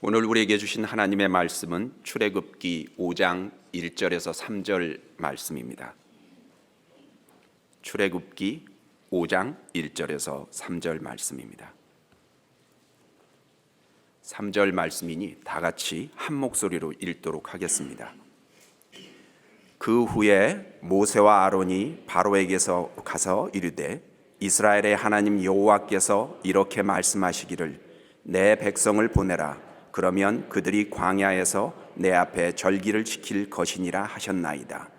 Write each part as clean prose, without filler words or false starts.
오늘 우리에게 주신 하나님의 말씀은 출애굽기 5장 1절에서 3절 말씀입니다. 출애굽기 5장 1절에서 3절 말씀입니다. 3절 말씀이니 다 같이 한 목소리로 읽도록 하겠습니다. 그 후에 모세와 아론이 바로에게서 가서 이르되 이스라엘의 하나님 여호와께서 이렇게 말씀하시기를 내 백성을 보내라. 그러면 그들이 광야에서 내 앞에 절기를 지킬 것이니라 하셨나이다.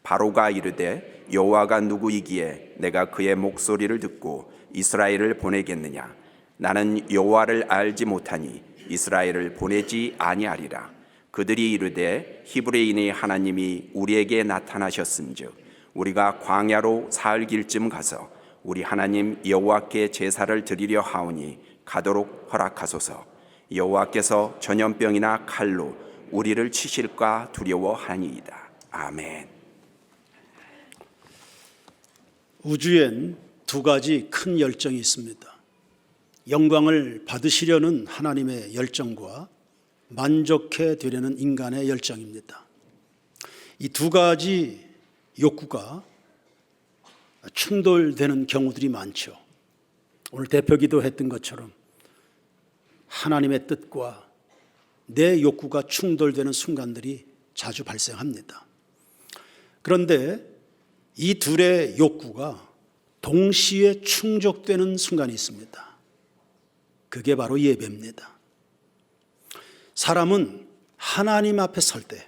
바로가 이르되 여호와가 누구이기에 내가 그의 목소리를 듣고 이스라엘을 보내겠느냐. 나는 여호와를 알지 못하니 이스라엘을 보내지 아니하리라. 그들이 이르되 히브리인의 하나님이 우리에게 나타나셨은즉 우리가 광야로 사흘 길쯤 가서 우리 하나님 여호와께 제사를 드리려 하오니 가도록 허락하소서. 여호와께서 전염병이나 칼로 우리를 치실까 두려워하니이다. 아멘. 우주엔 두 가지 큰 열정이 있습니다. 영광을 받으시려는 하나님의 열정과 만족해 되려는 인간의 열정입니다. 이 두 가지 욕구가 충돌되는 경우들이 많죠. 오늘 대표기도 했던 것처럼 하나님의 뜻과 내 욕구가 충돌되는 순간들이 자주 발생합니다. 그런데 이 둘의 욕구가 동시에 충족되는 순간이 있습니다. 그게 바로 예배입니다. 사람은 하나님 앞에 설 때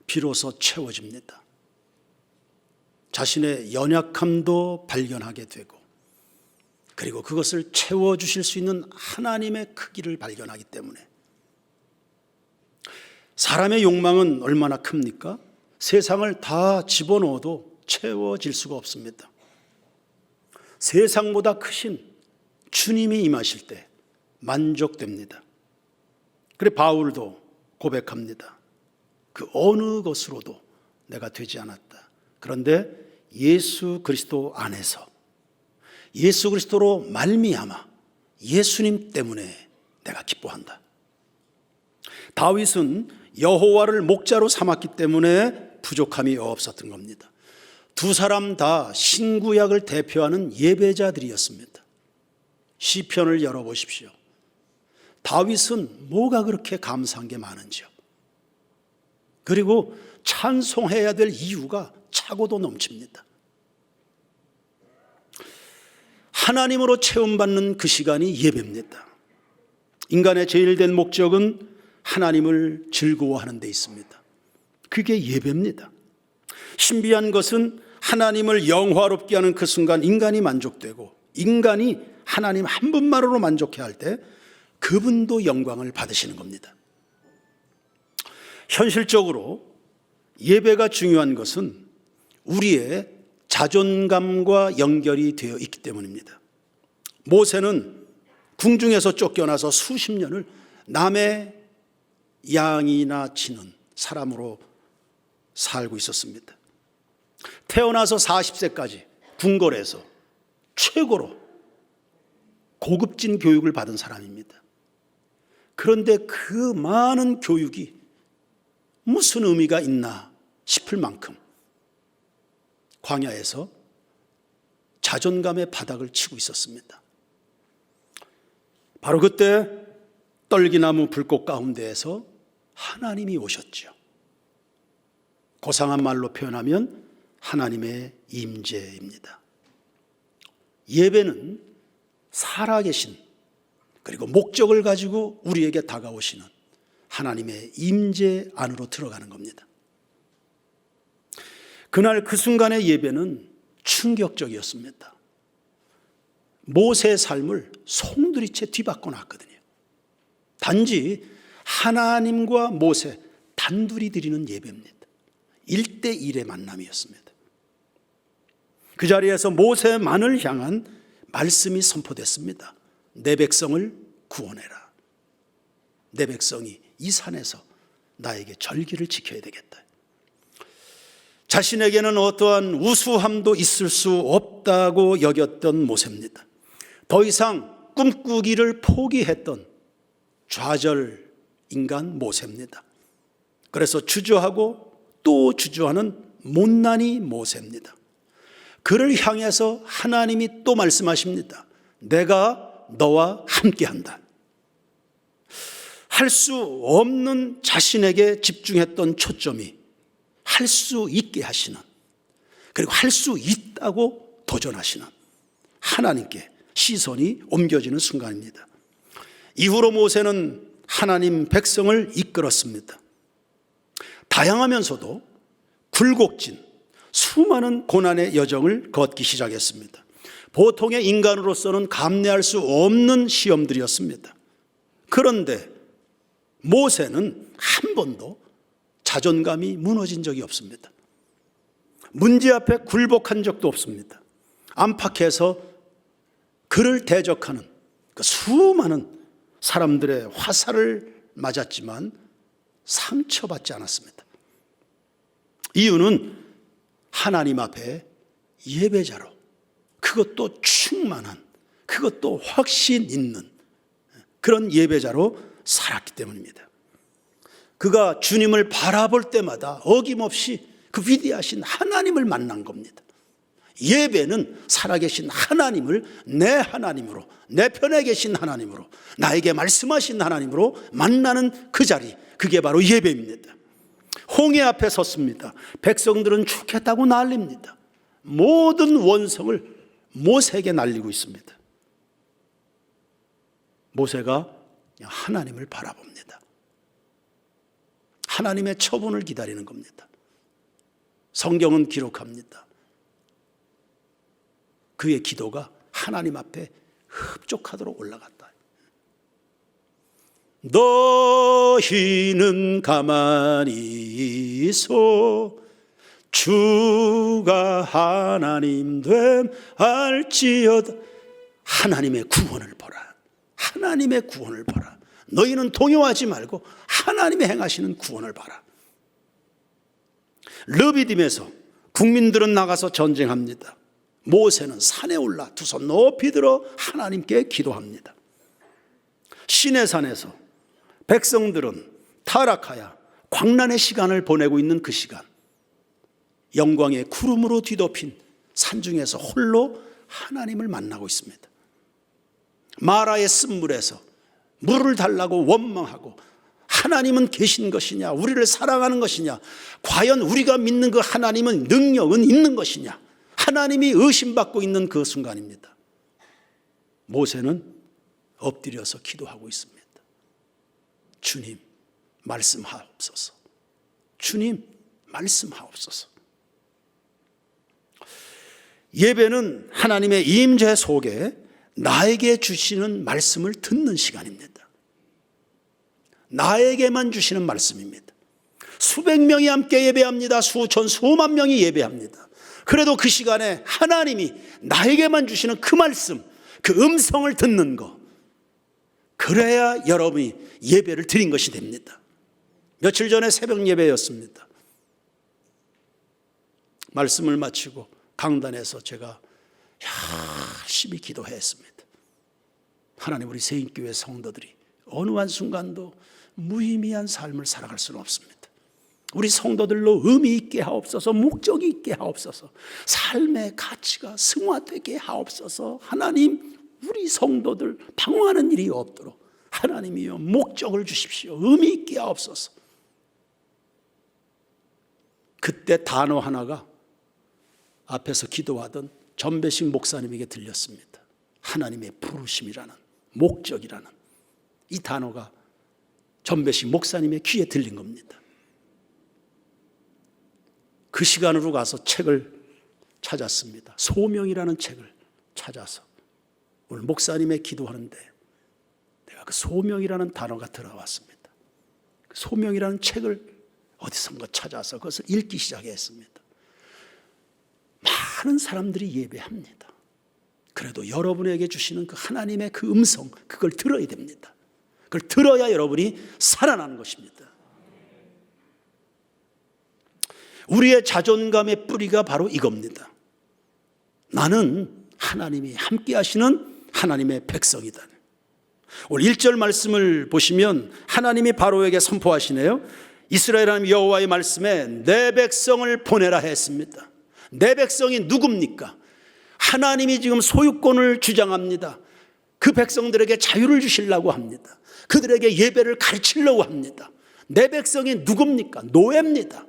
비로소 채워집니다. 자신의 연약함도 발견하게 되고 그리고 그것을 채워주실 수 있는 하나님의 크기를 발견하기 때문에 사람의 욕망은 얼마나 큽니까? 세상을 다 집어넣어도 채워질 수가 없습니다. 세상보다 크신 주님이 임하실 때 만족됩니다. 그래 바울도 고백합니다. 그 어느 것으로도 내가 되지 않았다. 그런데 예수 그리스도 안에서 예수 그리스도로 말미암아 예수님 때문에 내가 기뻐한다. 다윗은 여호와를 목자로 삼았기 때문에 부족함이 없었던 겁니다. 두 사람 다 신구약을 대표하는 예배자들이었습니다. 시편을 열어보십시오. 다윗은 뭐가 그렇게 감사한 게 많은지요. 그리고 찬송해야 될 이유가 차고도 넘칩니다. 하나님으로 체험받는 그 시간이 예배입니다. 인간의 제일 된 목적은 하나님을 즐거워하는 데 있습니다. 그게 예배입니다. 신비한 것은 하나님을 영화롭게 하는 그 순간 인간이 만족되고 인간이 하나님 한 분만으로 만족해야 할 때 그분도 영광을 받으시는 겁니다. 현실적으로 예배가 중요한 것은 우리의 자존감과 연결이 되어 있기 때문입니다. 모세는 궁중에서 쫓겨나서 수십 년을 남의 양이나 치는 사람으로 살고 있었습니다. 태어나서 40세까지 궁궐에서 최고로 고급진 교육을 받은 사람입니다. 그런데 그 많은 교육이 무슨 의미가 있나 싶을 만큼 광야에서 자존감의 바닥을 치고 있었습니다. 바로 그때 떨기나무 불꽃 가운데에서 하나님이 오셨죠. 고상한 말로 표현하면 하나님의 임재입니다. 예배는 살아계신 그리고 목적을 가지고 우리에게 다가오시는 하나님의 임재 안으로 들어가는 겁니다. 그날 그 순간의 예배는 충격적이었습니다. 모세의 삶을 송두리째 뒤바꿔 놨거든요. 단지 하나님과 모세 단둘이 드리는 예배입니다. 1대1의 만남이었습니다. 그 자리에서 모세만을 향한 말씀이 선포됐습니다. 내 백성을 구원해라. 내 백성이 이 산에서 나에게 절기를 지켜야 되겠다. 자신에게는 어떠한 우수함도 있을 수 없다고 여겼던 모세입니다. 더 이상 꿈꾸기를 포기했던 좌절 인간 모세입니다. 그래서 주저하고 또 주저하는 못난이 모세입니다. 그를 향해서 하나님이 또 말씀하십니다. 내가 너와 함께한다. 할 수 없는 자신에게 집중했던 초점이 할 수 있게 하시는, 그리고 할 수 있다고 도전하시는 하나님께 시선이 옮겨지는 순간입니다. 이후로 모세는 하나님 백성을 이끌었습니다. 다양하면서도 굴곡진 수많은 고난의 여정을 걷기 시작했습니다. 보통의 인간으로서는 감내할 수 없는 시험들이었습니다. 그런데 모세는 한 번도 자존감이 무너진 적이 없습니다. 문제 앞에 굴복한 적도 없습니다. 안팎에서 그를 대적하는 그 수많은 사람들의 화살을 맞았지만 상처받지 않았습니다. 이유는 하나님 앞에 예배자로, 그것도 충만한, 그것도 확신 있는 그런 예배자로 살았기 때문입니다. 그가 주님을 바라볼 때마다 어김없이 그 위대하신 하나님을 만난 겁니다. 예배는 살아계신 하나님을 내 하나님으로, 내 편에 계신 하나님으로, 나에게 말씀하신 하나님으로 만나는 그 자리, 그게 바로 예배입니다. 홍해 앞에 섰습니다. 백성들은 죽겠다고 난립니다. 모든 원성을 모세에게 날리고 있습니다. 모세가 하나님을 바라봅니다. 하나님의 처분을 기다리는 겁니다. 성경은 기록합니다. 그의 기도가 하나님 앞에 흡족하도록 올라갔다. 너희는 가만히 있어 주가 하나님 됨 알지어다. 하나님의 구원을 보라. 하나님의 구원을 보라. 너희는 동요하지 말고 하나님의 행하시는 구원을 봐라. 르비딤에서 국민들은 나가서 전쟁합니다. 모세는 산에 올라 두 손 높이 들어 하나님께 기도합니다. 시내산에서 백성들은 타락하여 광란의 시간을 보내고 있는 그 시간, 영광의 구름으로 뒤덮인 산중에서 홀로 하나님을 만나고 있습니다. 마라의 쓴물에서 물을 달라고 원망하고 하나님은 계신 것이냐, 우리를 사랑하는 것이냐, 과연 우리가 믿는 그 하나님은 능력은 있는 것이냐, 하나님이 의심받고 있는 그 순간입니다. 모세는 엎드려서 기도하고 있습니다. 주님 말씀하옵소서. 주님 말씀하옵소서. 예배는 하나님의 임재 속에 나에게 주시는 말씀을 듣는 시간입니다. 나에게만 주시는 말씀입니다. 수백 명이 함께 예배합니다. 수천 수만 명이 예배합니다. 그래도 그 시간에 하나님이 나에게만 주시는 그 말씀, 그 음성을 듣는 것, 그래야 여러분이 예배를 드린 것이 됩니다. 며칠 전에 새벽 예배였습니다. 말씀을 마치고 강단에서 제가 열심히 기도했습니다. 하나님, 우리 세인교회 성도들이 어느 한순간도 무의미한 삶을 살아갈 수는 없습니다. 우리 성도들로 의미 있게 하옵소서, 목적이 있게 하옵소서, 삶의 가치가 승화되게 하옵소서. 하나님, 우리 성도들 방황하는 일이 없도록 하나님이여 목적을 주십시오. 의미 있게 하옵소서. 그때 단어 하나가 앞에서 기도하던 전배식 목사님에게 들렸습니다. 하나님의 부르심이라는, 목적이라는 이 단어가 전배식 목사님의 귀에 들린 겁니다. 그 시간으로 가서 책을 찾았습니다. 소명이라는 책을 찾아서 오늘 목사님의 기도하는데 내가 그 소명이라는 단어가 들어왔습니다. 그 소명이라는 책을 어디선가 찾아서 그것을 읽기 시작했습니다. 많은 사람들이 예배합니다. 그래도 여러분에게 주시는 그 하나님의 그 음성, 그걸 들어야 됩니다. 그걸 들어야 여러분이 살아나는 것입니다. 우리의 자존감의 뿌리가 바로 이겁니다. 나는 하나님이 함께 하시는 하나님의 백성이다. 오늘 1절 말씀을 보시면 하나님이 바로에게 선포하시네요. 이스라엘 하나님 여호와의 말씀에 내 백성을 보내라 했습니다. 내 백성이 누굽니까? 하나님이 지금 소유권을 주장합니다. 그 백성들에게 자유를 주시려고 합니다. 그들에게 예배를 가르치려고 합니다. 내 백성이 누굽니까? 노예입니다.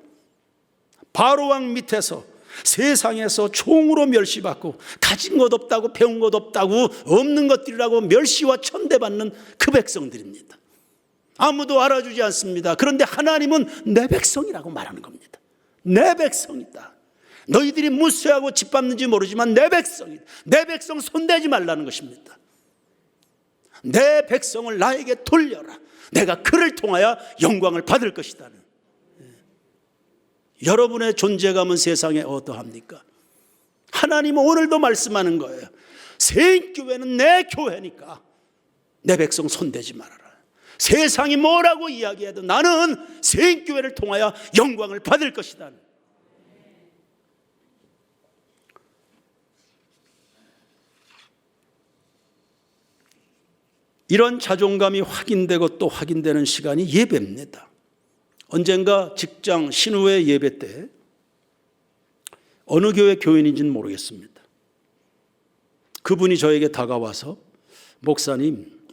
바로왕 밑에서 세상에서 총으로 멸시받고 가진 것 없다고 배운 것 없다고 없는 것들이라고 멸시와 천대받는 그 백성들입니다. 아무도 알아주지 않습니다. 그런데 하나님은 내 백성이라고 말하는 겁니다. 내 백성이다. 너희들이 무쇠하고 짓밟는지 모르지만 내 백성이다. 내 백성 손대지 말라는 것입니다. 내 백성을 나에게 돌려라. 내가 그를 통하여 영광을 받을 것이다. 여러분의 존재감은 세상에 어떠합니까? 하나님은 오늘도 말씀하는 거예요. 새인교회는 내 교회니까 내 백성 손대지 말아라. 세상이 뭐라고 이야기해도 나는 새인교회를 통하여 영광을 받을 것이다. 이런 자존감이 확인되고 또 확인되는 시간이 예배입니다. 언젠가 직장 신우회 예배 때 어느 교회 교인인지는 모르겠습니다. 그분이 저에게 다가와서 목사님,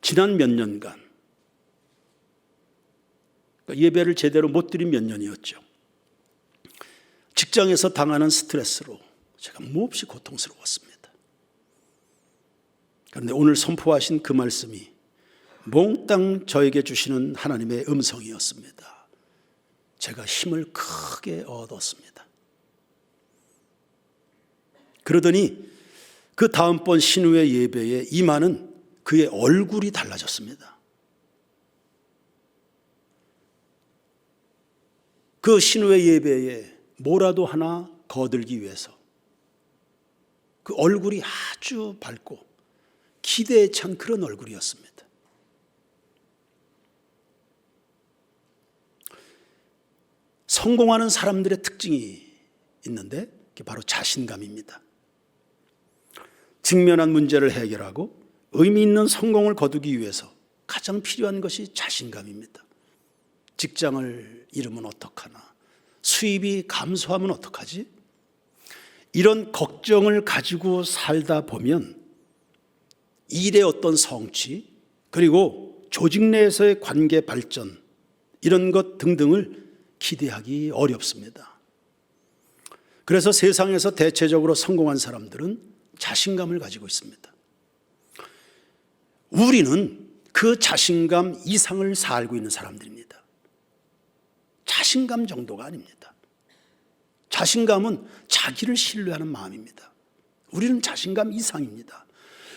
지난 몇 년간 예배를 제대로 못 드린 몇 년이었죠. 직장에서 당하는 스트레스로 제가 몹시 고통스러웠습니다. 그런데 오늘 선포하신 그 말씀이 몽땅 저에게 주시는 하나님의 음성이었습니다. 제가 힘을 크게 얻었습니다. 그러더니 그 다음번 신우의 예배에 임하는 그의 얼굴이 달라졌습니다. 그 신우의 예배에 뭐라도 하나 거들기 위해서 그 얼굴이 아주 밝고 기대에 찬 그런 얼굴이었습니다. 성공하는 사람들의 특징이 있는데 그게 바로 자신감입니다. 직면한 문제를 해결하고 의미 있는 성공을 거두기 위해서 가장 필요한 것이 자신감입니다. 직장을 잃으면 어떡하나? 수입이 감소하면 어떡하지? 이런 걱정을 가지고 살다 보면 일의 어떤 성취, 그리고 조직 내에서의 관계 발전, 이런 것 등등을 기대하기 어렵습니다. 그래서 세상에서 대체적으로 성공한 사람들은 자신감을 가지고 있습니다. 우리는 그 자신감 이상을 살고 있는 사람들입니다. 자신감 정도가 아닙니다. 자신감은 자기를 신뢰하는 마음입니다. 우리는 자신감 이상입니다.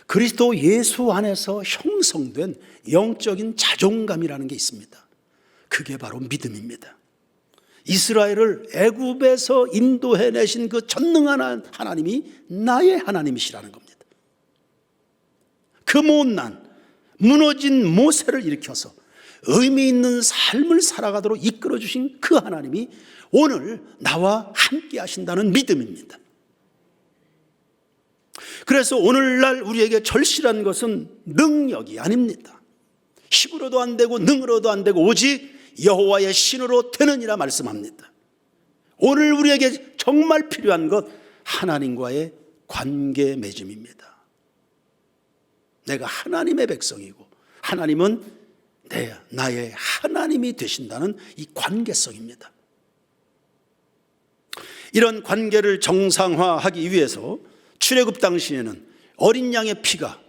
그리스도 예수 안에서 형성된 영적인 자존감이라는 게 있습니다. 그게 바로 믿음입니다. 이스라엘을 애굽에서 인도해내신 그 전능한 하나님이 나의 하나님이시라는 겁니다. 그 못난 무너진 모세를 일으켜서 의미 있는 삶을 살아가도록 이끌어주신 그 하나님이 오늘 나와 함께 하신다는 믿음입니다. 그래서 오늘날 우리에게 절실한 것은 능력이 아닙니다. 힘으로도 안 되고 능으로도 안 되고 오직 여호와의 신으로 되느니라 말씀합니다. 오늘 우리에게 정말 필요한 것 하나님과의 관계 맺음입니다. 내가 하나님의 백성이고 하나님은 나의 하나님이 되신다는 이 관계성입니다. 이런 관계를 정상화하기 위해서 출애굽 당시에는 어린 양의 피가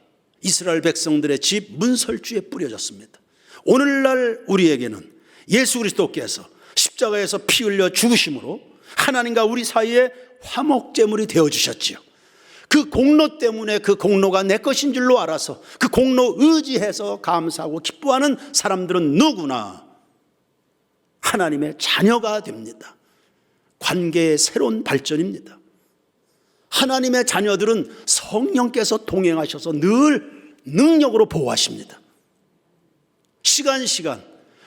이스라엘 백성들의 집 문설주에 뿌려졌습니다. 오늘날 우리에게는 예수 그리스도께서 십자가에서 피 흘려 죽으심으로 하나님과 우리 사이에 화목제물이 되어주셨지요. 그 공로 때문에 그 공로가 내 것인 줄로 알아서 그 공로 의지해서 감사하고 기뻐하는 사람들은 누구나 하나님의 자녀가 됩니다. 관계의 새로운 발전입니다. 하나님의 자녀들은 성령께서 동행하셔서 늘 능력으로 보호하십니다. 시간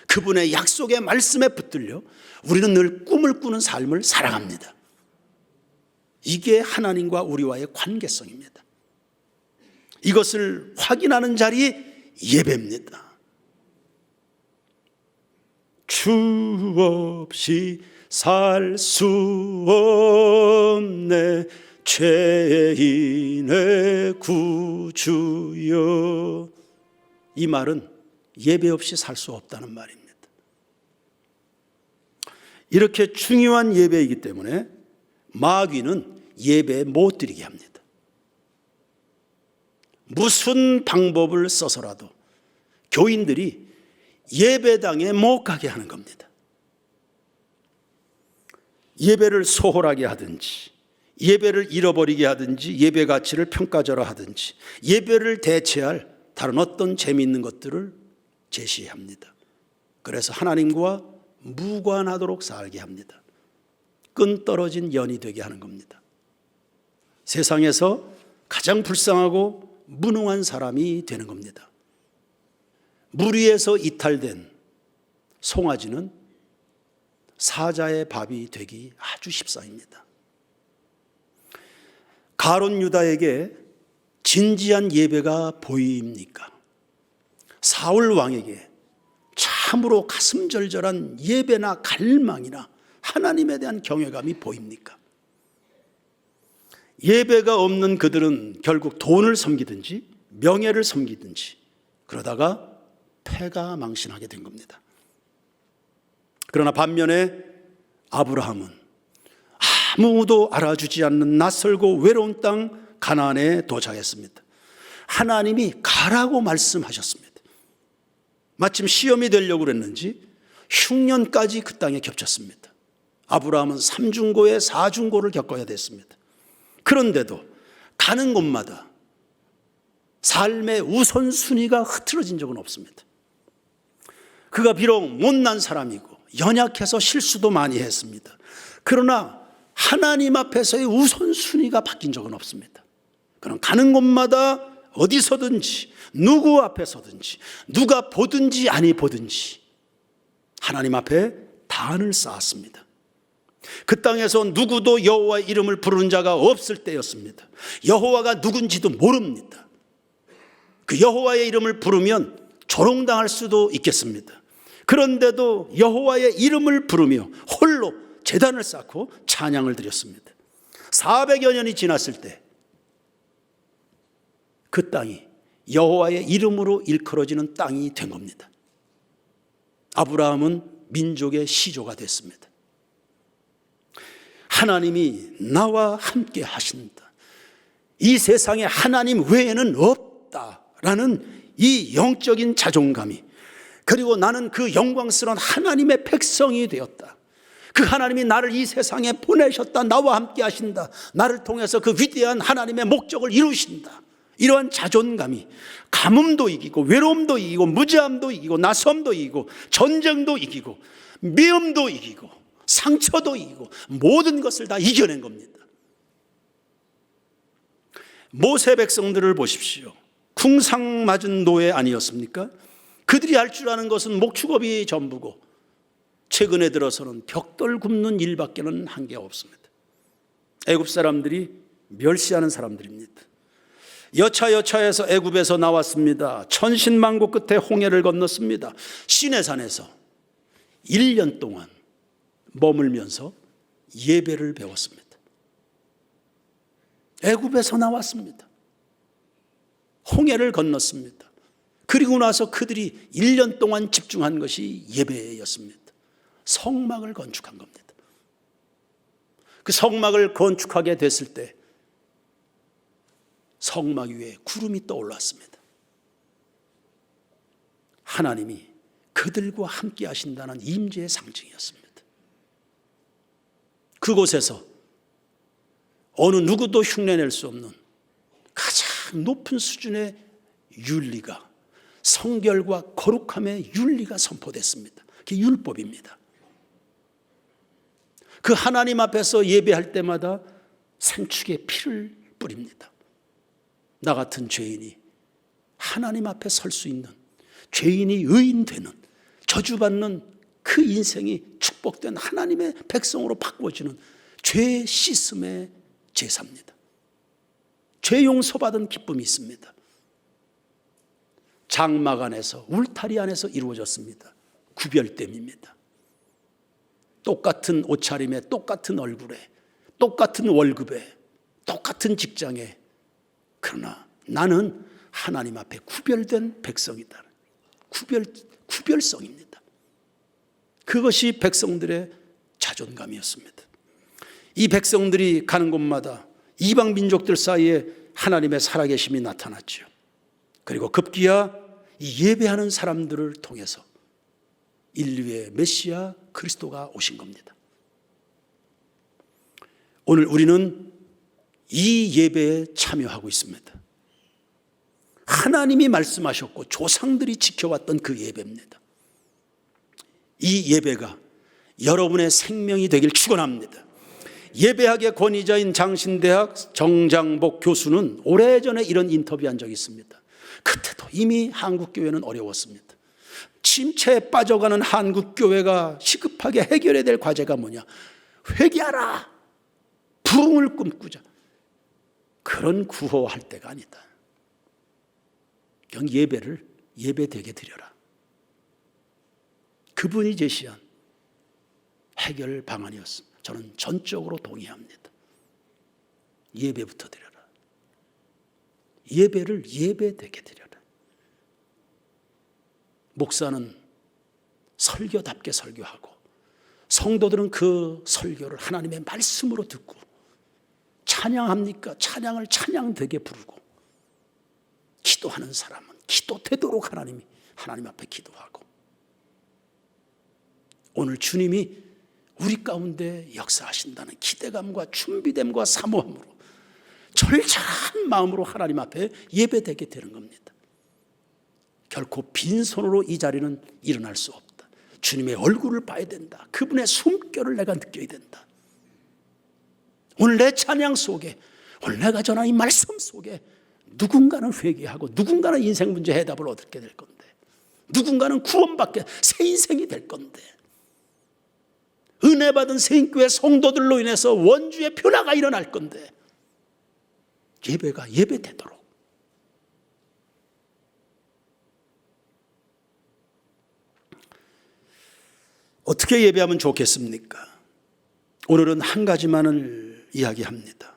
그분의 약속의 말씀에 붙들려 우리는 늘 꿈을 꾸는 삶을 살아갑니다. 이게 하나님과 우리와의 관계성입니다. 이것을 확인하는 자리 예배입니다. 주 없이 살 수 없네 죄인의 구주여. 이 말은 예배 없이 살 수 없다는 말입니다. 이렇게 중요한 예배이기 때문에 마귀는 예배 못 드리게 합니다. 무슨 방법을 써서라도 교인들이 예배당에 못 가게 하는 겁니다. 예배를 소홀하게 하든지, 예배를 잃어버리게 하든지, 예배 가치를 평가절하 하든지, 예배를 대체할 다른 어떤 재미있는 것들을 제시합니다. 그래서 하나님과 무관하도록 살게 합니다. 끈 떨어진 연이 되게 하는 겁니다. 세상에서 가장 불쌍하고 무능한 사람이 되는 겁니다. 물 위에서 이탈된 송아지는 사자의 밥이 되기 아주 십상입니다. 가룟 유다에게 진지한 예배가 보입니까? 사울 왕에게 참으로 가슴절절한 예배나 갈망이나 하나님에 대한 경외감이 보입니까? 예배가 없는 그들은 결국 돈을 섬기든지 명예를 섬기든지 그러다가 패가 망신하게 된 겁니다. 그러나 반면에 아브라함은 아무도 알아주지 않는 낯설고 외로운 땅 가나안에 도착했습니다. 하나님이 가라고 말씀하셨습니다. 마침 시험이 되려고 그랬는지 흉년까지 그 땅에 겹쳤습니다. 아브라함은 3중고에 4중고를 겪어야 됐습니다. 그런데도 가는 곳마다 삶의 우선순위가 흐트러진 적은 없습니다. 그가 비록 못난 사람이고 연약해서 실수도 많이 했습니다. 그러나 하나님 앞에서의 우선순위가 바뀐 적은 없습니다. 그는 가는 곳마다 어디서든지 누구 앞에서든지 누가 보든지 아니 보든지 하나님 앞에 단을 쌓았습니다. 그 땅에서 누구도 여호와의 이름을 부르는 자가 없을 때였습니다. 여호와가 누군지도 모릅니다. 그 여호와의 이름을 부르면 조롱당할 수도 있겠습니다. 그런데도 여호와의 이름을 부르며 홀로 제단을 쌓고 찬양을 드렸습니다. 400여 년이 지났을 때 그 땅이 여호와의 이름으로 일컬어지는 땅이 된 겁니다. 아브라함은 민족의 시조가 됐습니다. 하나님이 나와 함께 하신다. 이 세상에 하나님 외에는 없다라는 이 영적인 자존감이, 그리고 나는 그 영광스러운 하나님의 백성이 되었다. 그 하나님이 나를 이 세상에 보내셨다. 나와 함께 하신다. 나를 통해서 그 위대한 하나님의 목적을 이루신다. 이러한 자존감이 가뭄도 이기고 외로움도 이기고 무지함도 이기고 낯섦도 이기고 전쟁도 이기고 미움도 이기고 상처도 이기고 모든 것을 다 이겨낸 겁니다. 모세 백성들을 보십시오. 궁상 맞은 노예 아니었습니까? 그들이 할 줄 아는 것은 목축업이 전부고 최근에 들어서는 벽돌 굽는 일밖에는 한 게 없습니다. 애굽 사람들이 멸시하는 사람들입니다. 여차여차해서 애굽에서 나왔습니다. 천신만고 끝에 홍해를 건넜습니다. 시내산에서 1년 동안 머물면서 예배를 배웠습니다. 애굽에서 나왔습니다. 홍해를 건넜습니다. 그리고 나서 그들이 1년 동안 집중한 것이 예배였습니다. 성막을 건축한 겁니다. 그 성막을 건축하게 됐을 때 성막 위에 구름이 떠올랐습니다. 하나님이 그들과 함께 하신다는 임재의 상징이었습니다. 그곳에서 어느 누구도 흉내낼 수 없는 가장 높은 수준의 윤리가, 성결과 거룩함의 윤리가 선포됐습니다. 그게 율법입니다. 그 하나님 앞에서 예배할 때마다 생축의 피를 뿌립니다. 나 같은 죄인이 하나님 앞에 설 수 있는, 죄인이 의인되는, 저주받는 그 인생이 축복된 하나님의 백성으로 바꿔지는 죄 씻음의 제사입니다. 죄 용서받은 기쁨이 있습니다. 장막 안에서, 울타리 안에서 이루어졌습니다. 구별됨입니다. 똑같은 옷차림에, 똑같은 얼굴에, 똑같은 월급에, 똑같은 직장에, 그러나 나는 하나님 앞에 구별된 백성이다. 구별성입니다. 그것이 백성들의 자존감이었습니다. 이 백성들이 가는 곳마다 이방 민족들 사이에 하나님의 살아계심이 나타났죠. 그리고 급기야 이 예배하는 사람들을 통해서 인류의 메시아 그리스도가 오신 겁니다. 오늘 우리는 이 예배에 참여하고 있습니다. 하나님이 말씀하셨고 조상들이 지켜왔던 그 예배입니다. 이 예배가 여러분의 생명이 되길 축원합니다. 예배학의 권위자인 장신대학 정장복 교수는 오래전에 이런 인터뷰한 적이 있습니다. 그때도 이미 한국교회는 어려웠습니다. 침체에 빠져가는 한국교회가 시급하게 해결해야 될 과제가 뭐냐? 회개하라, 부흥을 꿈꾸자. 그런 구호할 때가 아니다. 그냥 예배를 예배되게 드려라. 그분이 제시한 해결 방안이었습니다. 저는 전적으로 동의합니다. 예배부터 드려라. 예배를 예배되게 드려라. 목사는 설교답게 설교하고 성도들은 그 설교를 하나님의 말씀으로 듣고 찬양합니까? 찬양을 찬양되게 부르고 기도하는 사람은 기도되도록 하나님 앞에 기도하고 오늘 주님이 우리 가운데 역사하신다는 기대감과 준비됨과 사모함으로 절절한 마음으로 하나님 앞에 예배되게 되는 겁니다. 결코 빈손으로 이 자리는 일어날 수 없다. 주님의 얼굴을 봐야 된다. 그분의 숨결을 내가 느껴야 된다. 오늘 내 찬양 속에, 오늘 내가 전한 이 말씀 속에 누군가는 회개하고 누군가는 인생 문제 해답을 얻게 될 건데, 누군가는 구원받게 새 인생이 될 건데, 은혜 받은 새인교회 성도들로 인해서 원주의 변화가 일어날 건데, 예배가 예배되도록 어떻게 예배하면 좋겠습니까? 오늘은 한 가지만을 이야기합니다.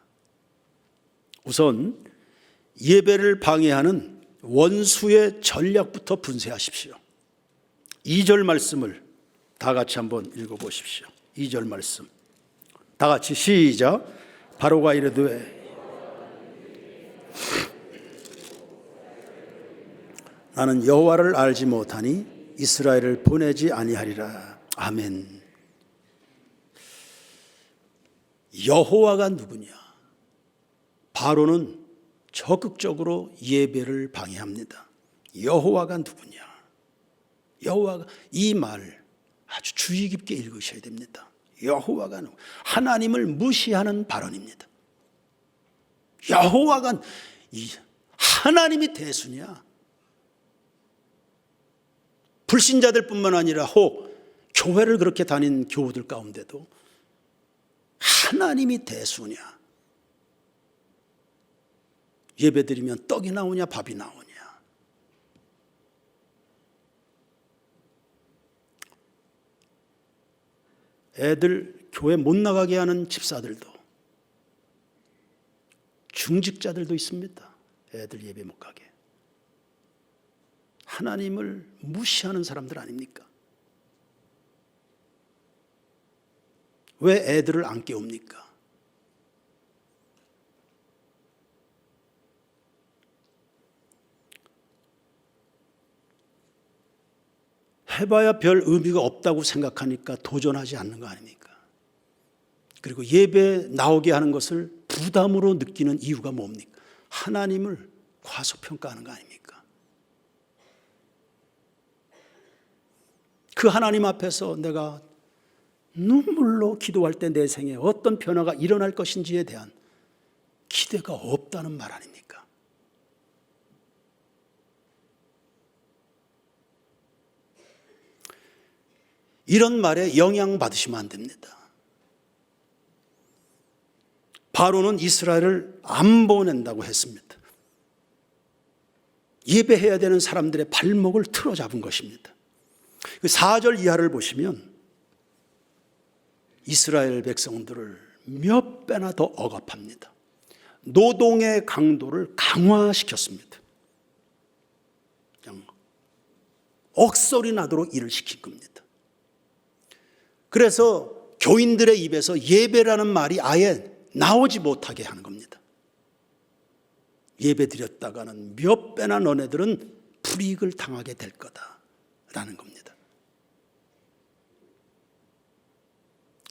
우선 예배를 방해하는 원수의 전략부터 분쇄하십시오. 2절 말씀을 다 같이 한번 읽어보십시오. 2절 말씀 다 같이 시작. 바로가 이르되 나는 여호와를 알지 못하니 이스라엘을 보내지 아니하리라. 아멘. 여호와가 누구냐? 바로는 적극적으로 예배를 방해합니다. 여호와가 누구냐? 여호와가, 이 말 아주 주의 깊게 읽으셔야 됩니다. 여호와가 누구? 하나님을 무시하는 발언입니다. 여호와가 하나님이 대수냐? 불신자들뿐만 아니라 혹 교회를 그렇게 다닌 교우들 가운데도 하나님이 대수냐? 예배드리면 떡이 나오냐 밥이 나오냐? 애들 교회 못 나가게 하는 집사들도, 중직자들도 있습니다. 애들 예배 못 가게. 하나님을 무시하는 사람들 아닙니까? 왜 애들을 안 깨웁니까? 해봐야 별 의미가 없다고 생각하니까 도전하지 않는 거 아닙니까? 그리고 예배 나오게 하는 것을 부담으로 느끼는 이유가 뭡니까? 하나님을 과소평가하는 거 아닙니까? 그 하나님 앞에서 내가 눈물로 기도할 때 내 생에 어떤 변화가 일어날 것인지에 대한 기대가 없다는 말 아닙니까? 이런 말에 영향받으시면 안 됩니다. 바로는 이스라엘을 안 보낸다고 했습니다. 예배해야 되는 사람들의 발목을 틀어잡은 것입니다. 그 4절 이하를 보시면 이스라엘 백성들을 몇 배나 더 억압합니다. 노동의 강도를 강화시켰습니다. 그냥 억소리 나도록 일을 시킨 겁니다. 그래서 교인들의 입에서 예배라는 말이 아예 나오지 못하게 하는 겁니다. 예배 드렸다가는 몇 배나 너네들은 불이익을 당하게 될 거다라는 겁니다.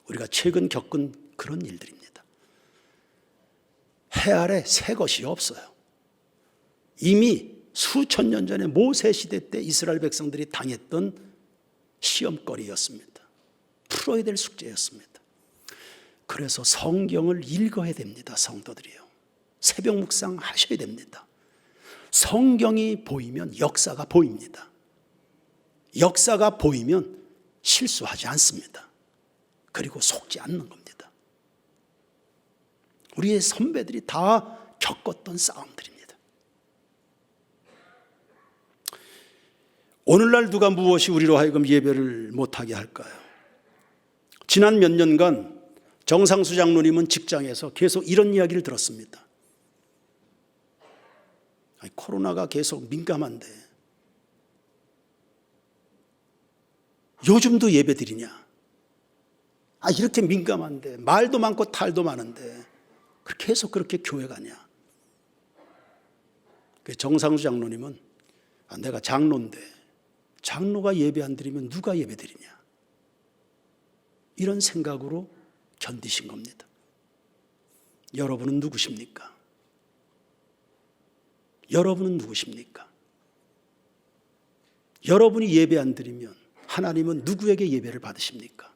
우리가 최근 겪은 그런 일들입니다. 해 아래 새 것이 없어요. 이미 수천 년 전에 모세 시대 때 이스라엘 백성들이 당했던 시험거리였습니다. 풀어야 될 숙제였습니다. 그래서 성경을 읽어야 됩니다. 성도들이요. 새벽 묵상 하셔야 됩니다. 성경이 보이면 역사가 보입니다. 역사가 보이면 실수하지 않습니다. 그리고 속지 않는 겁니다. 우리의 선배들이 다 겪었던 싸움들입니다. 오늘날 누가 무엇이 우리로 하여금 예배를 못하게 할까요? 지난 몇 년간 정상수 장로님은 직장에서 계속 이런 이야기를 들었습니다. 아니, 코로나가 계속 민감한데 요즘도 예배 드리냐? 이렇게 민감한데 말도 많고 탈도 많은데 계속 그렇게 교회 가냐? 정상수 장로님은 내가 장로인데 장로가 예배 안 드리면 누가 예배 드리냐? 이런 생각으로 견디신 겁니다. 여러분은 누구십니까? 여러분은 누구십니까? 여러분이 예배 안 드리면 하나님은 누구에게 예배를 받으십니까?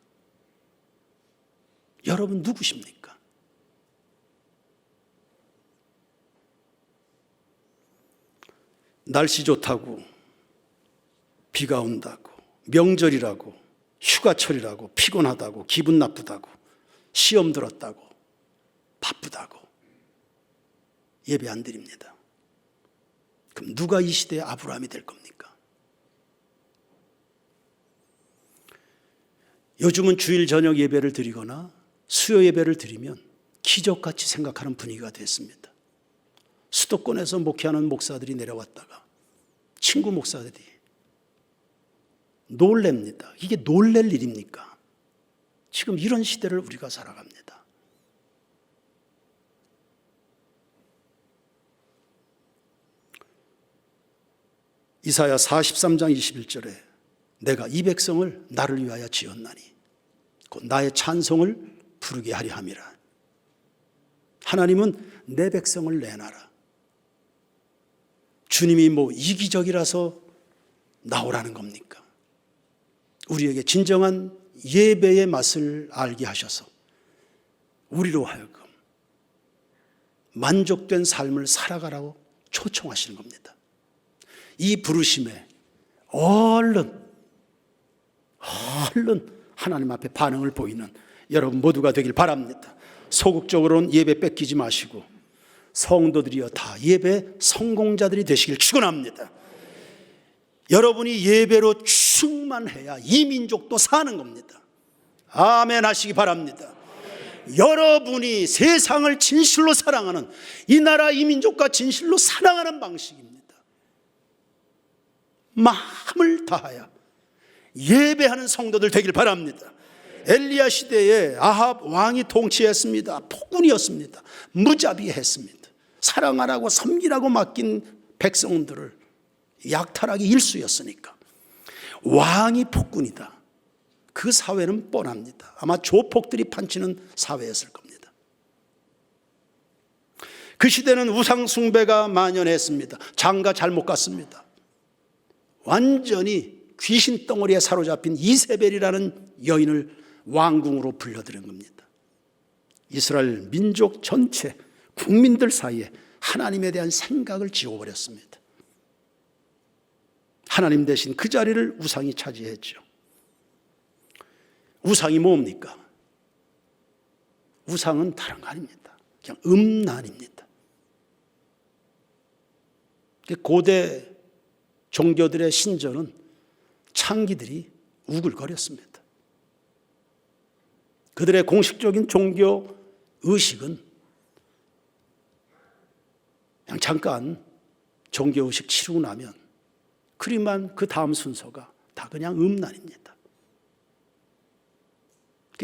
여러분 누구십니까? 날씨 좋다고, 비가 온다고, 명절이라고, 휴가철이라고, 피곤하다고, 기분 나쁘다고, 시험 들었다고, 바쁘다고 예배 안 드립니다. 그럼 누가 이 시대의 아브라함이 될 겁니까? 요즘은 주일 저녁 예배를 드리거나 수요 예배를 드리면 기적같이 생각하는 분위기가 됐습니다. 수도권에서 목회하는 목사들이 내려왔다가 친구 목사들이 놀랍니다. 이게 놀랄 일입니까? 지금 이런 시대를 우리가 살아갑니다. 이사야 43장 21절에 내가 이 백성을 나를 위하여 지었나니 곧 나의 찬송을 부르게 하려 함이라. 하나님은 내 백성을 내놔라. 주님이 이기적이라서 나오라는 겁니까? 우리에게 진정한 예배의 맛을 알게 하셔서 우리로 하여금 만족된 삶을 살아가라고 초청하시는 겁니다. 이 부르심에 얼른 하나님 앞에 반응을 보이는 여러분 모두가 되길 바랍니다. 소극적으로는 예배 뺏기지 마시고 성도들이여 다 예배 성공자들이 되시길 축원합니다. 여러분이 예배로 충만해야 이 민족도 사는 겁니다. 아멘 하시기 바랍니다. 여러분이 세상을 진실로 사랑하는 이 나라 이 민족과 진실로 사랑하는 방식입니다. 마음을 다하여 예배하는 성도들 되길 바랍니다. 엘리야 시대에 아합 왕이 통치했습니다. 폭군이었습니다. 무자비했습니다. 사랑하라고 섬기라고 맡긴 백성들을 약탈하기 일쑤였으니까 왕이 폭군이다. 그 사회는 뻔합니다. 아마 조폭들이 판치는 사회였을 겁니다. 그 시대는 우상 숭배가 만연했습니다. 장가 잘못 갔습니다. 완전히 귀신 덩어리에 사로잡힌 이세벨이라는 여인을 왕궁으로 불려들인 겁니다. 이스라엘 민족 전체 국민들 사이에 하나님에 대한 생각을 지워버렸습니다. 하나님 대신 그 자리를 우상이 차지했죠. 우상이 뭡니까? 우상은 다른 거 아닙니다. 그냥 음란입니다. 고대 종교들의 신전은 창기들이 우글거렸습니다. 그들의 공식적인 종교 의식은 그냥 잠깐 종교 의식 치르고 나면 그리만 그 다음 순서가 다 그냥 음란입니다.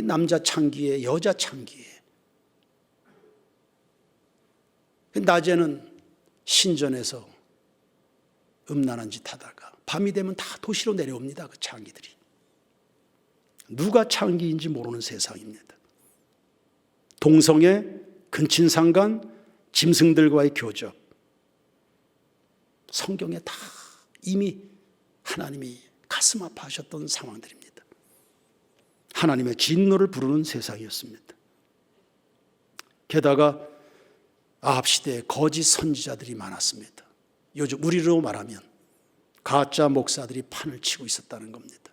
남자 창기에 여자 창기에 낮에는 신전에서 음란한 짓 하다가 밤이 되면 다 도시로 내려옵니다. 그 창기들이. 누가 창기인지 모르는 세상입니다. 동성애, 근친상간, 짐승들과의 교접. 성경에 다 이미 하나님이 가슴 아파하셨던 상황들입니다. 하나님의 진노를 부르는 세상이었습니다. 게다가 아합 시대에 거짓 선지자들이 많았습니다. 요즘 우리로 말하면 가짜 목사들이 판을 치고 있었다는 겁니다.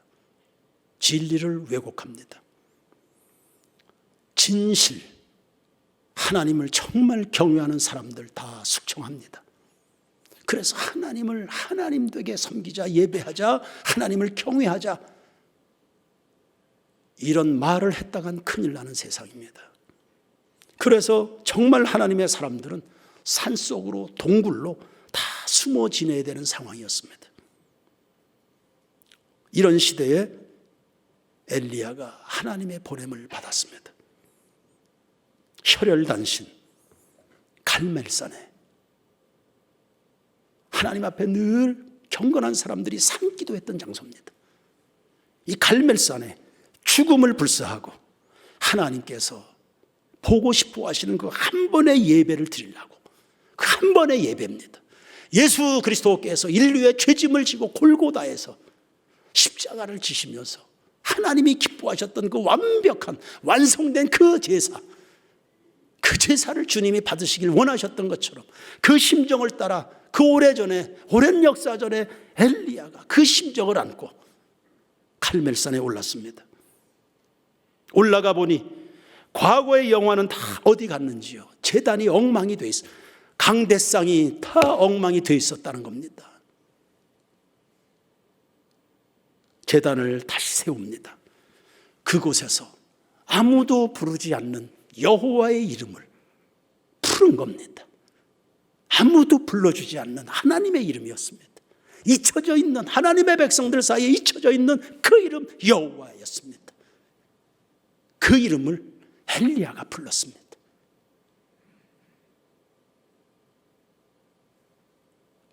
진리를 왜곡합니다. 진실, 하나님을 정말 경외하는 사람들 다 숙청합니다. 그래서 하나님을 하나님 되게 섬기자, 예배하자, 하나님을 경외하자, 이런 말을 했다간 큰일 나는 세상입니다. 그래서 정말 하나님의 사람들은 산속으로 동굴로 다 숨어 지내야 되는 상황이었습니다. 이런 시대에 엘리야가 하나님의 보냄을 받았습니다. 혈혈단신 갈멜산에 하나님 앞에 늘 경건한 사람들이 산기도했던 장소입니다. 이 갈멜산에 죽음을 불사하고 하나님께서 보고 싶어 하시는 그 한 번의 예배를 드리려고, 그 한 번의 예배입니다. 예수 그리스도께서 인류의 죄짐을 지고 골고다에서 십자가를 지시면서 하나님이 기뻐하셨던 그 완벽한 완성된 그 제사, 그 제사를 주님이 받으시길 원하셨던 것처럼 그 심정을 따라 그 오래전에, 오랜 역사 전에 엘리야가 그 심정을 안고 갈멜산에 올랐습니다. 올라가 보니 과거의 영화는 다 어디 갔는지요? 제단이 엉망이 돼 있어. 강대상이 다 엉망이 돼 있었다는 겁니다. 제단을 다시 세웁니다. 그곳에서 아무도 부르지 않는 여호와의 이름을 부른 겁니다. 아무도 불러주지 않는 하나님의 이름이었습니다. 잊혀져 있는 하나님의 백성들 사이에 잊혀져 있는 그 이름 여호와였습니다. 그 이름을 엘리야가 불렀습니다.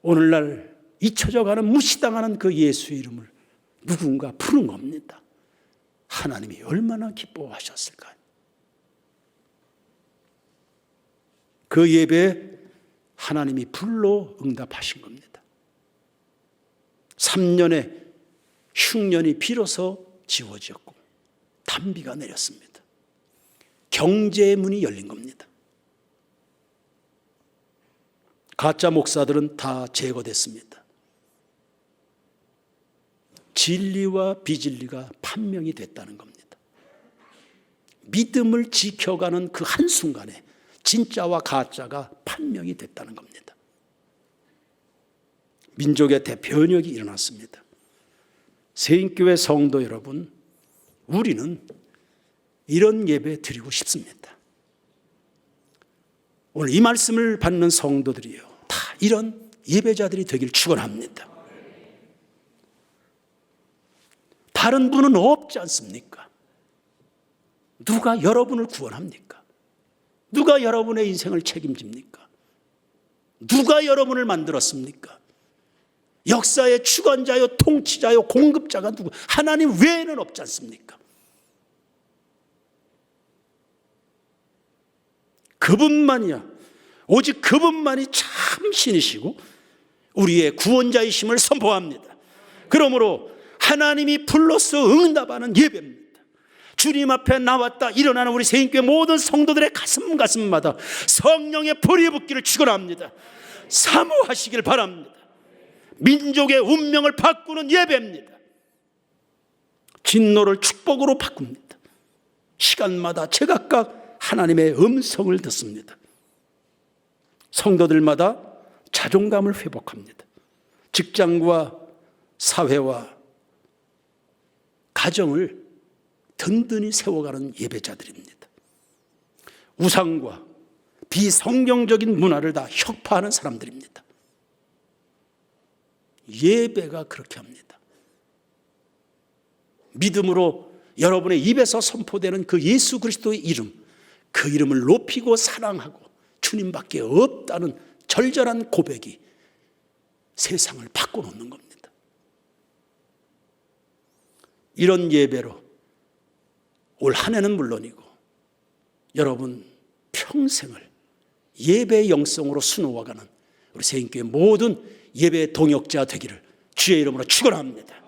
오늘날 잊혀져가는 무시당하는 그 예수의 이름을 누군가 부른 겁니다. 하나님이 얼마나 기뻐하셨을까요? 그 예배에 하나님이 불로 응답하신 겁니다. 3년의 흉년이 비로소 지워졌고 단비가 내렸습니다. 경제의 문이 열린 겁니다. 가짜 목사들은 다 제거됐습니다. 진리와 비진리가 판명이 됐다는 겁니다. 믿음을 지켜가는 그 한순간에 진짜와 가짜가 판명이 됐다는 겁니다. 민족의 대변혁이 일어났습니다. 세인교회 성도 여러분, 우리는 이런 예배 드리고 싶습니다. 오늘 이 말씀을 받는 성도들이요, 다 이런 예배자들이 되길 축원합니다. 다른 분은 없지 않습니까? 누가 여러분을 구원합니까? 누가 여러분의 인생을 책임집니까? 누가 여러분을 만들었습니까? 역사의 주관자요, 통치자요, 공급자가 누구? 하나님 외에는 없지 않습니까? 그분만이야. 오직 그분만이 참 신이시고 우리의 구원자이심을 선포합니다. 그러므로 하나님이 불로써 응답하는 예배입니다. 주님 앞에 나왔다 일어나는 우리 세인교회 모든 성도들의 가슴마다 성령의 불이 붙기를 축원합니다. 사모하시길 바랍니다. 민족의 운명을 바꾸는 예배입니다. 진노를 축복으로 바꿉니다. 시간마다 제각각 하나님의 음성을 듣습니다. 성도들마다 자존감을 회복합니다. 직장과 사회와 가정을 든든히 세워가는 예배자들입니다. 우상과 비성경적인 문화를 다 혁파하는 사람들입니다. 예배가 그렇게 합니다. 믿음으로 여러분의 입에서 선포되는 그 예수 그리스도의 이름, 그 이름을 높이고 사랑하고 주님밖에 없다는 절절한 고백이 세상을 바꿔놓는 겁니다. 이런 예배로 올 한 해는 물론이고 여러분 평생을 예배의 영성으로 수놓아가는 우리 새인교회 모든 예배 동역자 되기를 주의 이름으로 축원합니다.